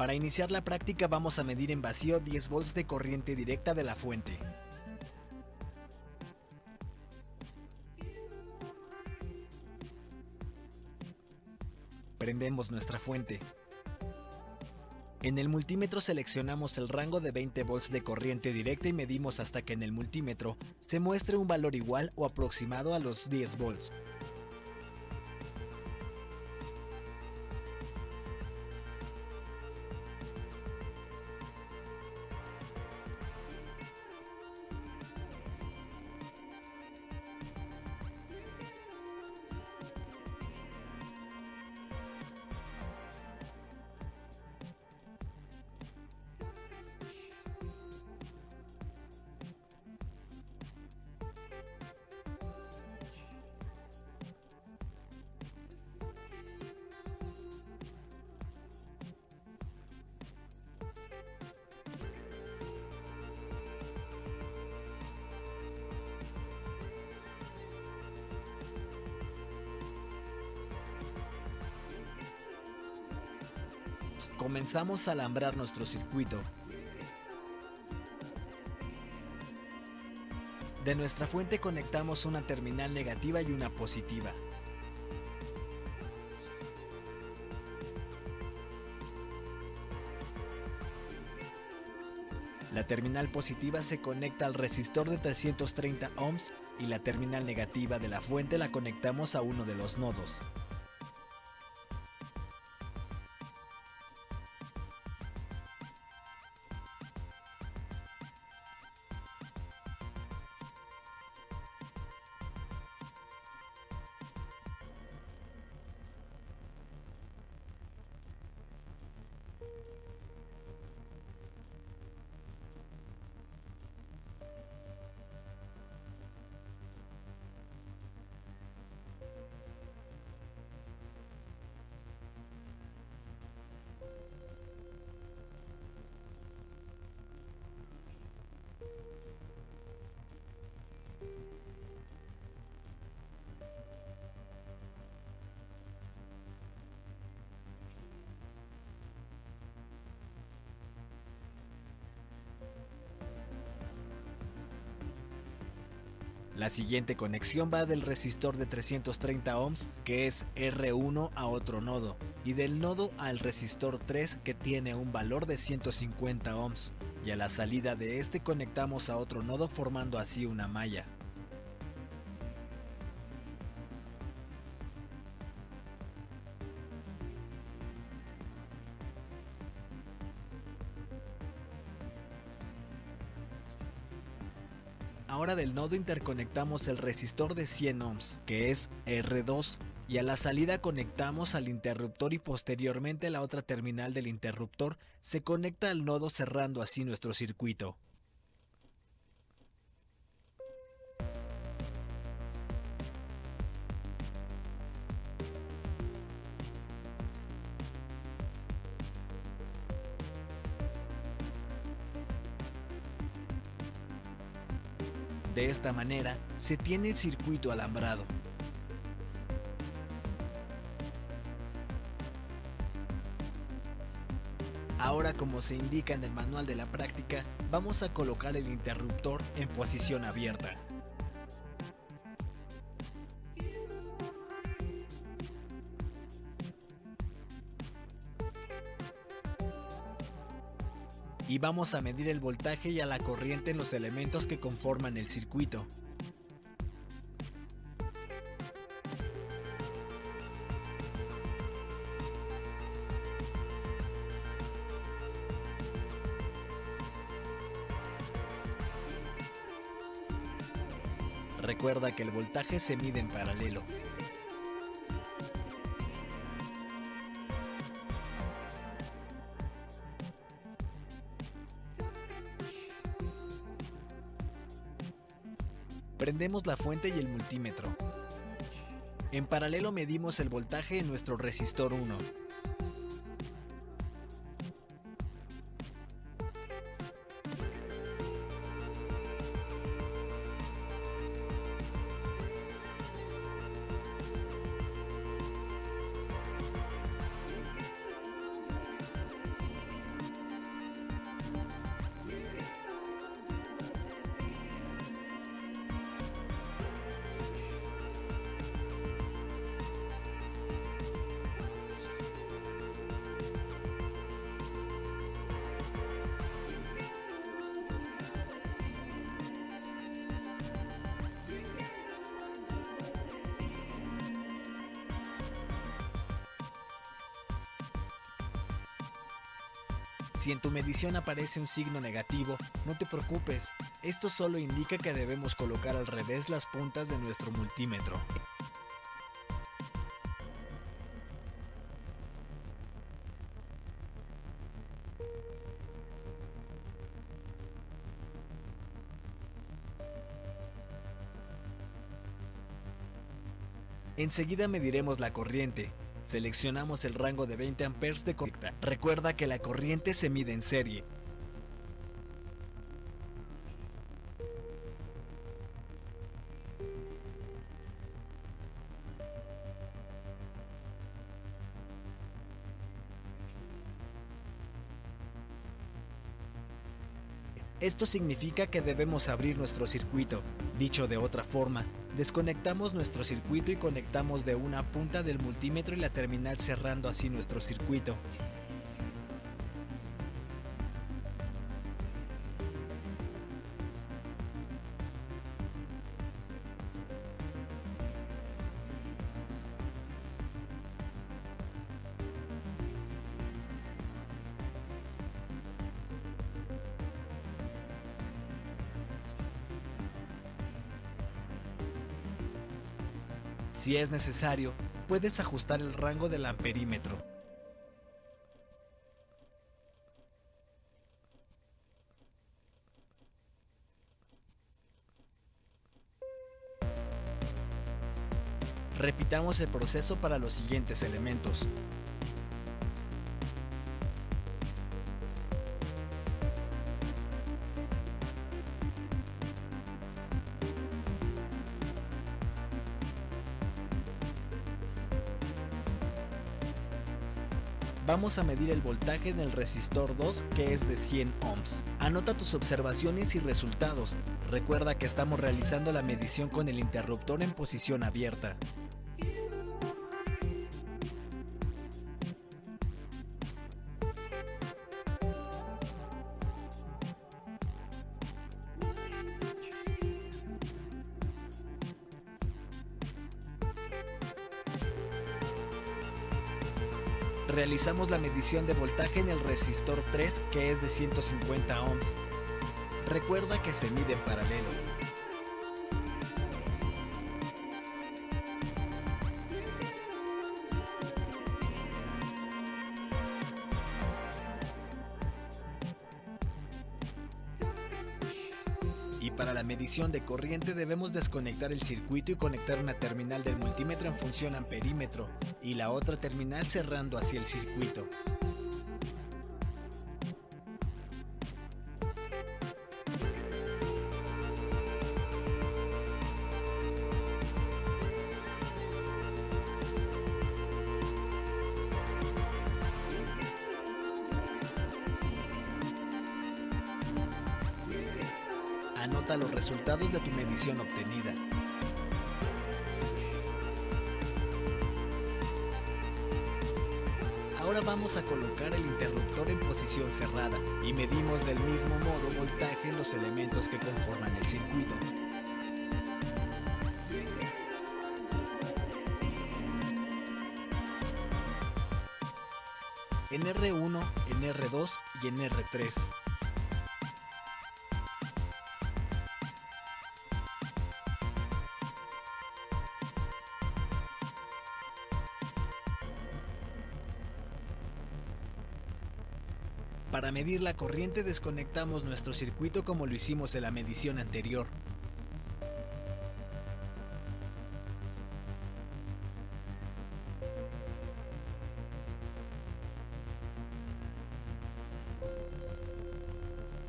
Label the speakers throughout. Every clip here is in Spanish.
Speaker 1: Para iniciar la práctica vamos a medir en vacío 10 volts de corriente directa de la fuente. Prendemos nuestra fuente. En el multímetro seleccionamos el rango de 20 volts de corriente directa y medimos hasta que en el multímetro se muestre un valor igual o aproximado a los 10 volts. Comenzamos a alambrar nuestro circuito. De nuestra fuente conectamos una terminal negativa y una positiva. La terminal positiva se conecta al resistor de 330 ohms y la terminal negativa de la fuente la conectamos a uno de los nodos. La siguiente conexión va del resistor de 330 ohms, que es R1, a otro nodo, y del nodo al resistor 3, que tiene un valor de 150 ohms, y a la salida de este conectamos a otro nodo formando así una malla. Ahora del nodo interconectamos el resistor de 100 ohms, que es R2, y a la salida conectamos al interruptor y posteriormente la otra terminal del interruptor se conecta al nodo cerrando así nuestro circuito. De esta manera se tiene el circuito alambrado. Ahora, como se indica en el manual de la práctica, vamos a colocar el interruptor en posición abierta. Y vamos a medir el voltaje y a la corriente en los elementos que conforman el circuito. Recuerda que el voltaje se mide en paralelo. Prendemos la fuente y el multímetro. En paralelo medimos el voltaje en nuestro resistor 1. Si en tu medición aparece un signo negativo, no te preocupes, esto solo indica que debemos colocar al revés las puntas de nuestro multímetro. Enseguida mediremos la corriente. Seleccionamos el rango de 20 amperes de corriente. Recuerda que la corriente se mide en serie. Esto significa que debemos abrir nuestro circuito. Dicho de otra forma, desconectamos nuestro circuito y conectamos de una punta del multímetro y la terminal, cerrando así nuestro circuito. Si es necesario, puedes ajustar el rango del amperímetro. Repitamos el proceso para los siguientes elementos. Vamos a medir el voltaje en el resistor 2, que es de 100 ohms. Anota tus observaciones y resultados. Recuerda que estamos realizando la medición con el interruptor en posición abierta. Realizamos la medición de voltaje en el resistor 3, que es de 150 ohms. Recuerda que se mide en paralelo. Y para la medición de corriente debemos desconectar el circuito y conectar una terminal del multímetro en función amperímetro y la otra terminal cerrando así el circuito. Anota los resultados de tu medición obtenida. Ahora vamos a colocar el interruptor en posición cerrada y medimos del mismo modo voltaje en los elementos que conforman el circuito. En R1, en R2 y en R3. Para medir la corriente desconectamos nuestro circuito como lo hicimos en la medición anterior.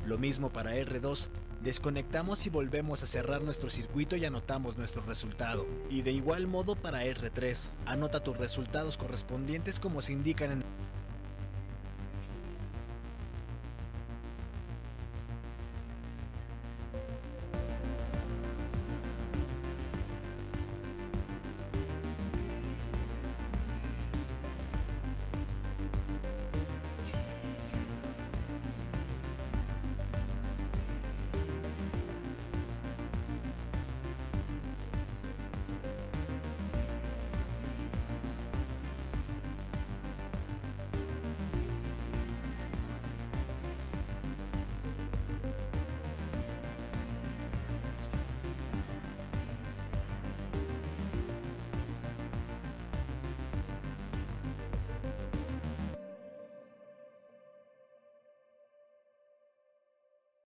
Speaker 1: Lo mismo para R2, desconectamos y volvemos a cerrar nuestro circuito y anotamos nuestro resultado. Y de igual modo para R3, anota tus resultados correspondientes como se indican en